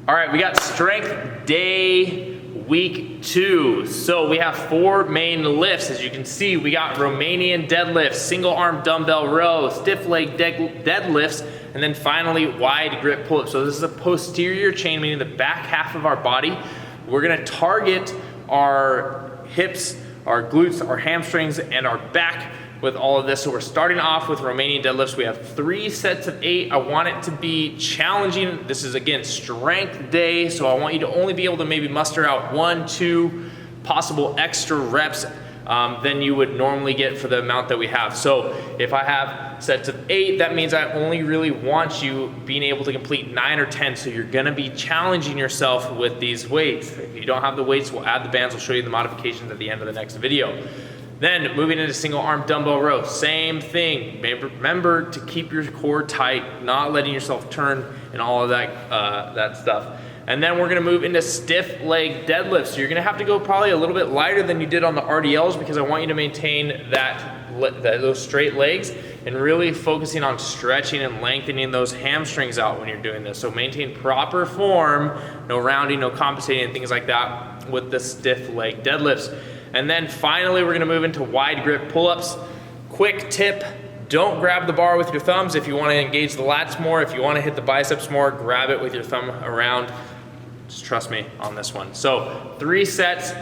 All right, we got strength day week 2. So we have 4 main lifts. As you can see, we got Romanian deadlifts, single arm dumbbell row, stiff leg deadlifts, and then finally wide grip pull-ups. So this is a posterior chain, meaning the back half of our body. We're gonna target our hips, our glutes, our hamstrings, and our back with all of this. So we're starting off with Romanian deadlifts. We have 3 sets of 8. I want it to be challenging. This is, again, strength day, so I want you to only be able to maybe muster out 1, 2 possible extra reps than you would normally get for the amount that we have. So if I have sets of 8, that means I only really want you being able to complete 9 or 10. So you're gonna be challenging yourself with these weights. If you don't have the weights, we'll add the bands. We'll show you the modifications at the end of the next video. Then moving into single arm dumbbell row, same thing. Remember to keep your core tight, not letting yourself turn and all of that stuff. And then we're gonna move into stiff leg deadlifts. So you're gonna have to go probably a little bit lighter than you did on the RDLs because I want you to maintain those straight legs and really focusing on stretching and lengthening those hamstrings out when you're doing this. So maintain proper form, no rounding, no compensating, and things like that with the stiff leg deadlifts. And then finally, we're gonna move into wide grip pull-ups. Quick tip, don't grab the bar with your thumbs if you wanna engage the lats more. If you wanna hit the biceps more, grab it with your thumb around. Just trust me on this one. So 3 sets,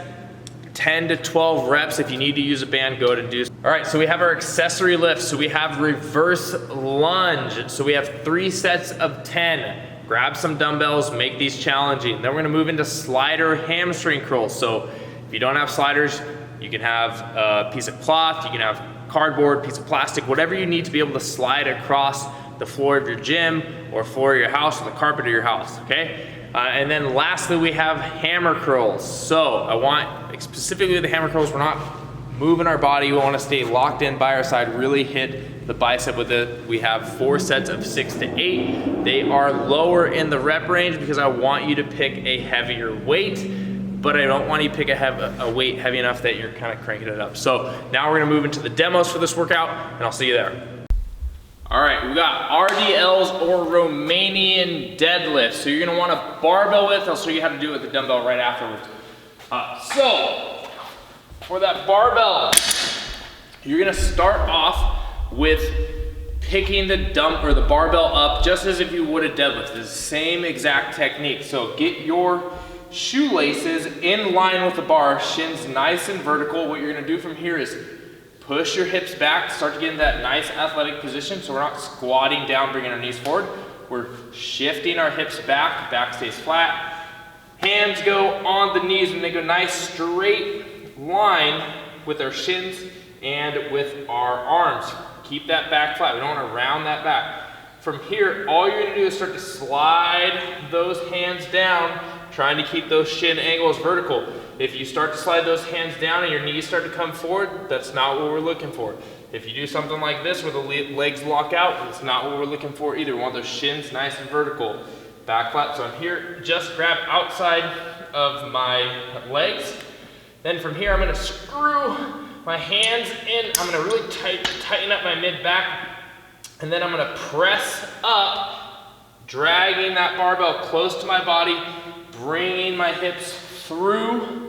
10 to 12 reps. If you need to use a band, go ahead and do so. All right, so we have our accessory lifts. So we have reverse lunge. So we have 3 sets of 10. Grab some dumbbells, make these challenging. Then we're gonna move into slider hamstring curls. So if you don't have sliders, you can have a piece of cloth, you can have cardboard, piece of plastic, whatever you need to be able to slide across the floor of your gym or floor of your house or the carpet of your house, okay? And then lastly, we have hammer curls. So I want, specifically with the hammer curls, we're not moving our body, we wanna stay locked in by our side, really hit the bicep with it. We have 4 sets of 6 to 8. They are lower in the rep range because I want you to pick a heavier weight, but I don't want you to pick a weight heavy enough that you're kind of cranking it up. So now we're gonna move into the demos for this workout, and I'll see you there. All right, we got RDLs or Romanian deadlifts. So you're gonna want a barbell width. I'll show you how to do it with the dumbbell right afterwards. So for that barbell, you're gonna start off with picking the barbell up just as if you would a deadlift. It's the same exact technique. So get your shoelaces in line with the bar, shins nice and vertical. What you're gonna do from here is push your hips back, start to get in that nice athletic position. So we're not squatting down, bringing our knees forward. We're shifting our hips back stays flat. Hands go on the knees and they go nice straight line with our shins and with our arms. Keep that back flat, we don't wanna round that back. From here, all you're gonna do is start to slide those hands down, trying to keep those shin angles vertical. If you start to slide those hands down and your knees start to come forward, that's not what we're looking for. If you do something like this where the legs lock out, that's not what we're looking for either. We want those shins nice and vertical. Back flat, so I'm here, just grab outside of my legs. Then from here, I'm gonna screw my hands in. I'm gonna really tighten up my mid-back, and then I'm gonna press up, dragging that barbell close to my body, bringing my hips through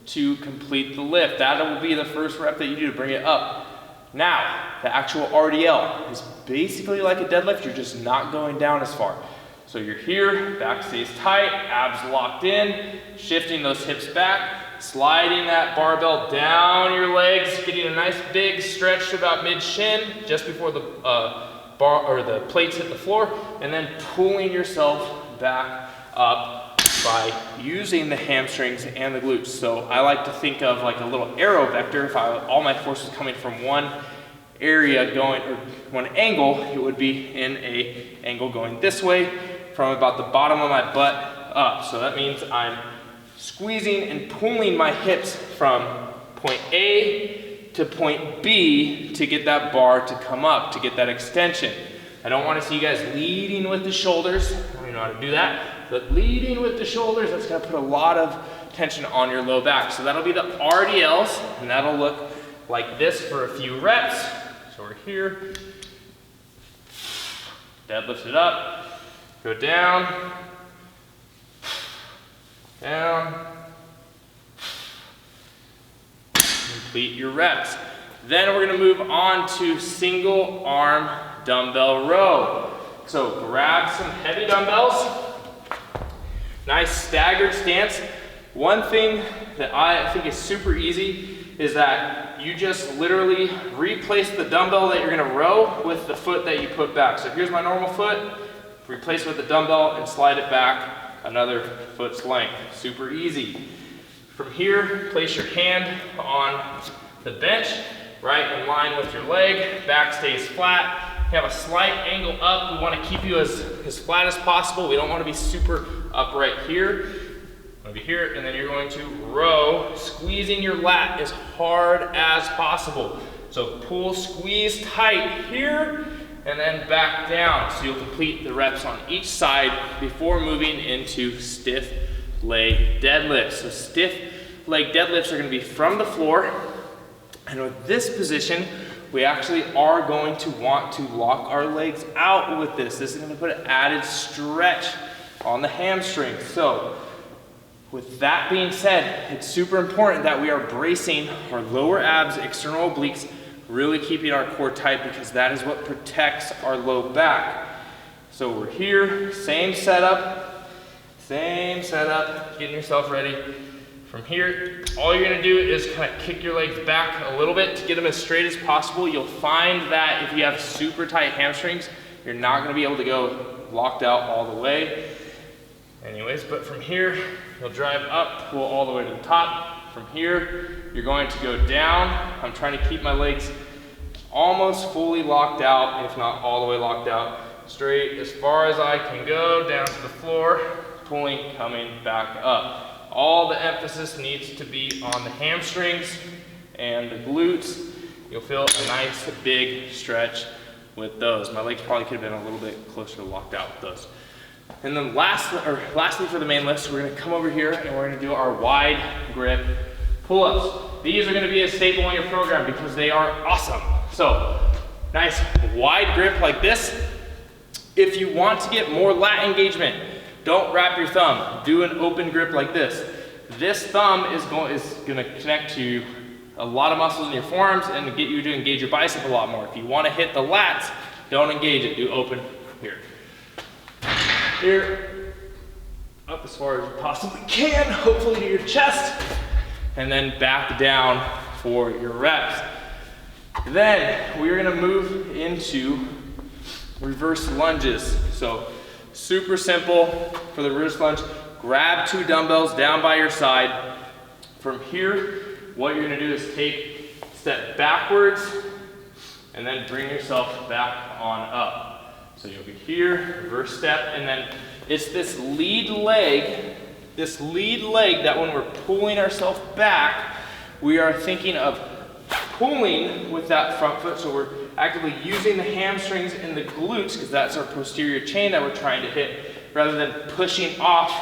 to complete the lift. That will be the first rep that you do to bring it up. Now, the actual RDL is basically like a deadlift, you're just not going down as far. So you're here, back stays tight, abs locked in, shifting those hips back, sliding that barbell down your legs, getting a nice big stretch to about mid-shin, just before the bar or the plates hit the floor, and then pulling yourself back up by using the hamstrings and the glutes. So I like to think of like a little arrow vector. If all my force is coming from one area going, or one angle, it would be in a angle going this way from about the bottom of my butt up. So that means I'm squeezing and pulling my hips from point A to point B to get that bar to come up, to get that extension. I don't want to see you guys leading with the shoulders. I don't even know how to do that. But leading with the shoulders, that's gonna put a lot of tension on your low back. So that'll be the RDLs, and that'll look like this for a few reps. So we're here, deadlift it up, go down, down. Complete your reps. Then we're gonna move on to single arm dumbbell row. So grab some heavy dumbbells. Nice staggered stance. One thing that I think is super easy is that you just literally replace the dumbbell that you're gonna row with the foot that you put back. So here's my normal foot, replace it with the dumbbell and slide it back another foot's length. Super easy. From here, place your hand on the bench, right in line with your leg, back stays flat. You have a slight angle up. We want to keep you as flat as possible. We don't want to be super upright here. Over here, and then you're going to row, squeezing your lat as hard as possible. So pull, squeeze tight here, and then back down. So you'll complete the reps on each side before moving into stiff leg deadlifts. So stiff leg deadlifts are going to be from the floor, and with this position, we actually are going to want to lock our legs out with this. This is going to put an added stretch on the hamstring. So with that being said, it's super important that we are bracing our lower abs, external obliques, really keeping our core tight because that is what protects our low back. So we're here, same setup, getting yourself ready. From here, all you're gonna do is kind of kick your legs back a little bit to get them as straight as possible. You'll find that if you have super tight hamstrings, you're not gonna be able to go locked out all the way. Anyways, but from here, you'll drive up, pull all the way to the top. From here, you're going to go down. I'm trying to keep my legs almost fully locked out, if not all the way locked out. Straight as far as I can go, down to the floor, pulling, coming back up. All the emphasis needs to be on the hamstrings and the glutes. You'll feel a nice big stretch with those. My legs probably could have been a little bit closer to locked out with those. And then lastly for the main lifts, we're gonna come over here and we're gonna do our wide grip pull-ups. These are gonna be a staple in your program because they are awesome. So, nice wide grip like this. If you want to get more lat engagement, don't wrap your thumb. Do an open grip like this. This thumb is gonna connect to a lot of muscles in your forearms and get you to engage your bicep a lot more. If you wanna hit the lats, don't engage it, do open here. Here, up as far as you possibly can, hopefully to your chest, and then back down for your reps. Then we're gonna move into reverse lunges. So super simple for the reverse lunge. Grab 2 dumbbells down by your side. From here, what you're gonna do is step backwards and then bring yourself back on up. So you'll be here, reverse step, and then it's this lead leg that when we're pulling ourselves back, we are thinking of pulling with that front foot. So we're actively using the hamstrings and the glutes because that's our posterior chain that we're trying to hit, rather than pushing off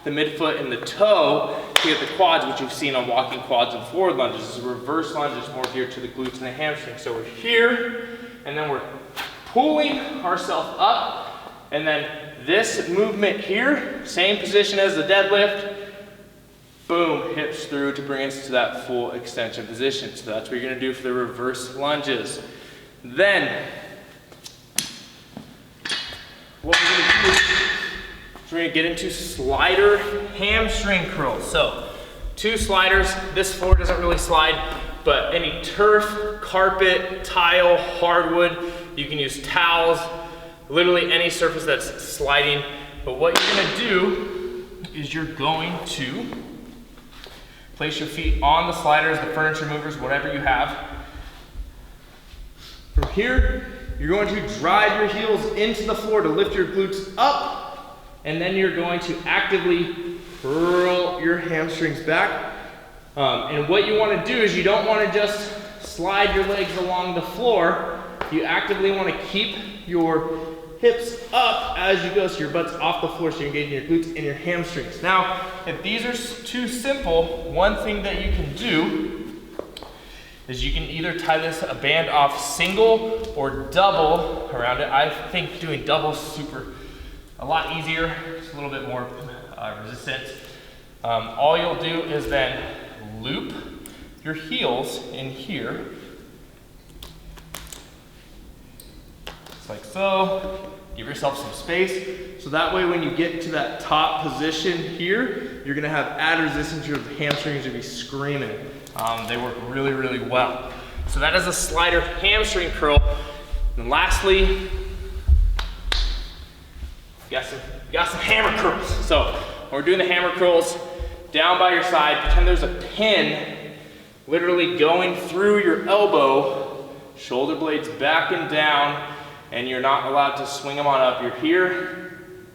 the midfoot and the toe to get the quads, which you've seen on walking quads and forward lunges. This is a reverse lunge, it's more geared to the glutes and the hamstrings. So we're here, and then we're pulling ourselves up, and then this movement here, same position as the deadlift, boom, hips through to bring us to that full extension position. So that's what you're gonna do for the reverse lunges. Then, what we're gonna do is we're gonna get into slider hamstring curls. So, 2 sliders, this floor doesn't really slide, but any turf, carpet, tile, hardwood, you can use towels, literally any surface that's sliding. But what you're gonna do is you're going to place your feet on the sliders, the furniture movers, whatever you have. From here, you're going to drive your heels into the floor to lift your glutes up, and then you're going to actively curl your hamstrings back. And what you want to do is you don't want to just slide your legs along the floor. You actively want to keep your hips up as you go, so your butt's off the floor, so you're engaging your glutes and your hamstrings. Now, if these are too simple, one thing that you can do is you can either tie a band off single or double around it. I think doing double is a lot easier. It's a little bit more resistant. All you'll do is then loop your heels in here, just like so. Give yourself some space, so that way when you get to that top position here, you're gonna have added resistance, your hamstrings will be screaming. They work really, really well. So that is a slider hamstring curl. And lastly, got some hammer curls. So when we're doing the hammer curls, down by your side, pretend there's a pin literally going through your elbow, shoulder blades back and down, and you're not allowed to swing them on up. You're here,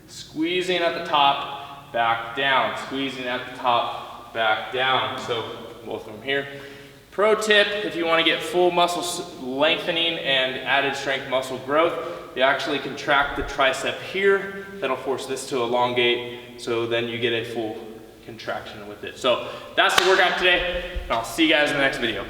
squeezing at the top, back down, squeezing at the top, back down. So both of them here. Pro tip, if you want to get full muscle lengthening and added strength muscle growth, you actually contract the tricep here. That'll force this to elongate, so then you get a full contraction with it. So that's the workout today, and I'll see you guys in the next video.